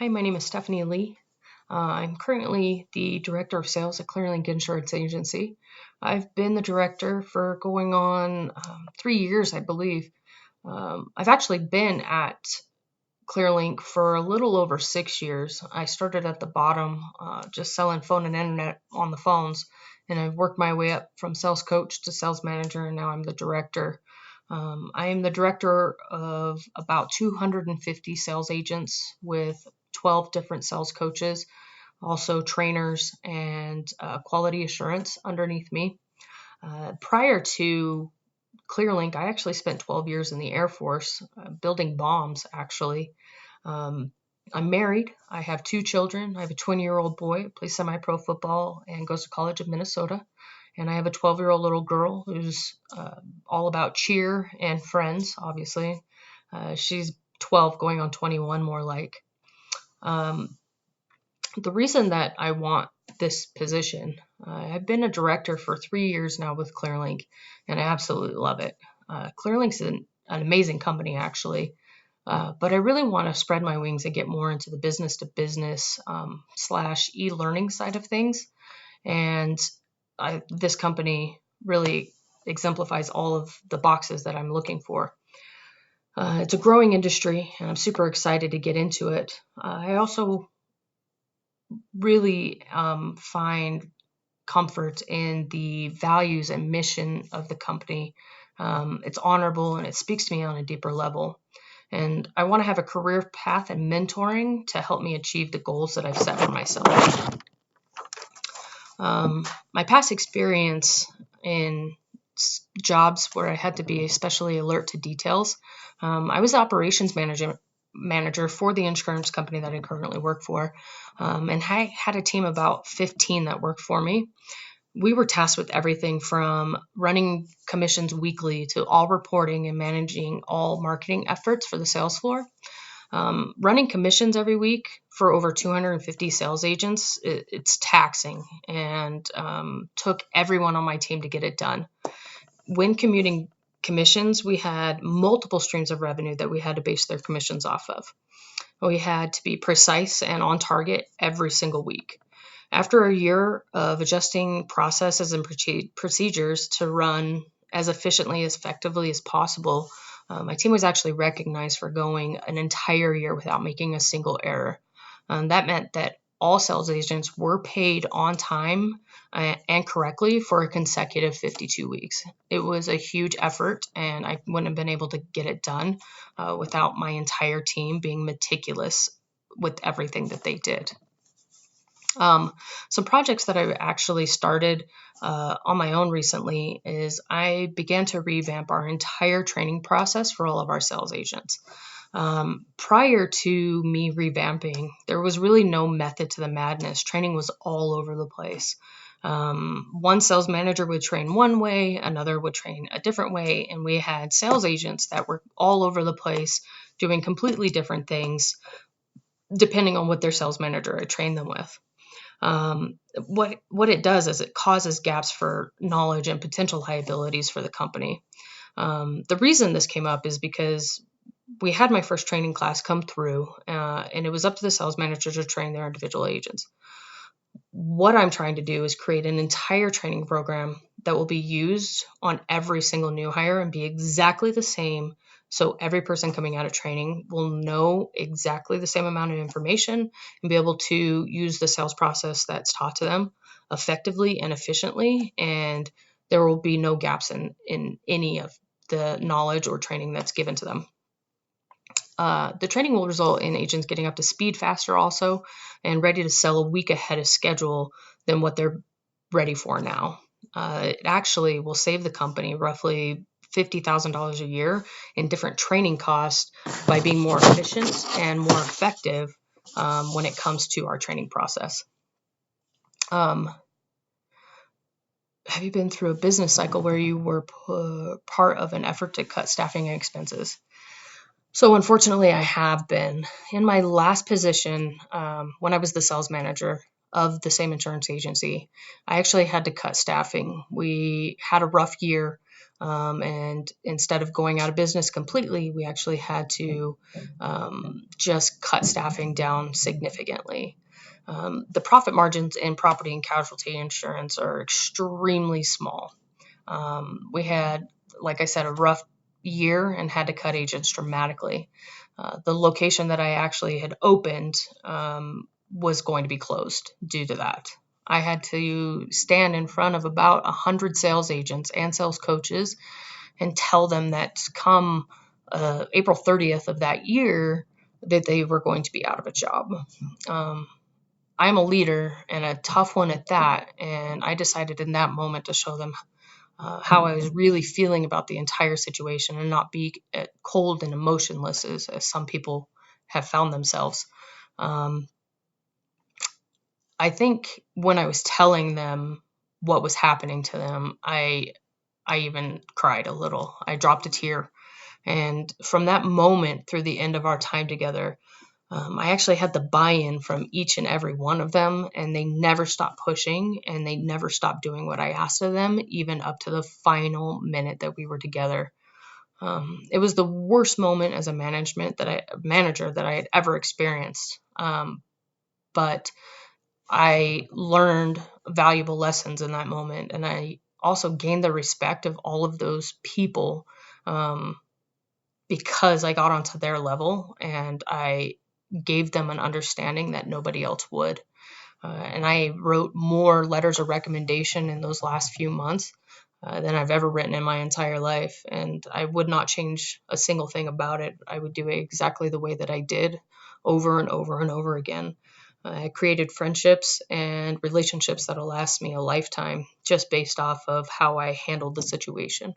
Hi, my name is Stephanie Lee. I'm currently the Director of Sales at ClearLink Insurance Agency. I've been the director for going on 3 years, I believe. I've actually been at ClearLink for a little over 6 years. I started at the bottom, just selling phone and internet on the phones, and I've worked my way up from sales coach to sales manager, and now I'm the director. I am the director of about 250 sales agents with 12 different sales coaches, also trainers and quality assurance underneath me. Prior to ClearLink, I actually spent 12 years in the Air Force building bombs, actually. Um, I'm married. I have two children. I have a 20-year-old boy who plays semi-pro football and goes to college in Minnesota. And I have a 12-year-old little girl who's all about cheer and friends, obviously. She's 12 going on 21 more like. Um, the reason that I want this position, I've been a director for 3 years now with ClearLink, and I absolutely love it. ClearLink's an amazing company, actually, but I really want to spread my wings and get more into the business to business slash e-learning side of things. And this company really exemplifies all of the boxes that I'm looking for. It's a growing industry, and I'm super excited to get into it. I also really find comfort in the values and mission of the company. It's honorable and it speaks to me on a deeper level. And I want to have a career path and mentoring to help me achieve the goals that I've set for myself. My past experience in jobs where I had to be especially alert to details. I was the operations manager for the insurance company that I currently work for, and I had a team of about 15 that worked for me. We were tasked with everything from running commissions weekly to all reporting and managing all marketing efforts for the sales floor. Running commissions every week for over 250 sales agents, it's taxing and took everyone on my team to get it done. When commuting commissions, we had multiple streams of revenue that we had to base their commissions off of. We had to be precise and on target every single week. After a year of adjusting processes and procedures to run as efficiently, as effectively as possible, my team was actually recognized for going an entire year without making a single error. That meant that all sales agents were paid on time and correctly for a consecutive 52 weeks. It was a huge effort, and I wouldn't have been able to get it done without my entire team being meticulous with everything that they did. Some projects that I actually started on my own recently is I began to revamp our entire training process for all of our sales agents. Prior to me revamping, there was really no method to the madness. Training was all over the place. One sales manager would train one way, another would train a different way, and we had sales agents that were all over the place doing completely different things depending on what their sales manager had trained them with. What it does is it causes gaps for knowledge and potential liabilities for the company. The reason this came up is because we had my first training class come through, and it was up to the sales manager to train their individual agents. What I'm trying to do is create an entire training program that will be used on every single new hire and be exactly the same. So every person coming out of training will know exactly the same amount of information and be able to use the sales process that's taught to them effectively and efficiently. And there will be no gaps in any of the knowledge or training that's given to them. The training will result in agents getting up to speed faster also and ready to sell a week ahead of schedule than what they're ready for now. It actually will save the company roughly $50,000 a year in different training costs by being more efficient and more effective when it comes to our training process. Have you been through a business cycle where you were part of an effort to cut staffing and expenses? So unfortunately, I have been. In my last position, when I was the sales manager of the same insurance agency, I actually had to cut staffing. We had a rough year. And instead of going out of business completely, we actually had to just cut staffing down significantly. The profit margins in property and casualty insurance are extremely small. We had, like I said, a rough year and had to cut agents dramatically. The location that I actually had opened was going to be closed due to that. I had to stand in front of about 100 sales agents and sales coaches and tell them that come April 30th of that year that they were going to be out of a job. I'm a leader and a tough one at that, and I decided in that moment to show them how I was really feeling about the entire situation and not be cold and emotionless as some people have found themselves. I think when I was telling them what was happening to them, I even cried a little. I dropped a tear. And from that moment through the end of our time together, I actually had the buy-in from each and every one of them, and they never stopped pushing and they never stopped doing what I asked of them, even up to the final minute that we were together. It was the worst moment as a manager that I had ever experienced. But I learned valuable lessons in that moment, and I also gained the respect of all of those people because I got onto their level and I gave them an understanding that nobody else would. And I wrote more letters of recommendation in those last few months than I've ever written in my entire life. And I would not change a single thing about it. I would do it exactly the way that I did over and over and over again. I created friendships and relationships that'll last me a lifetime just based off of how I handled the situation.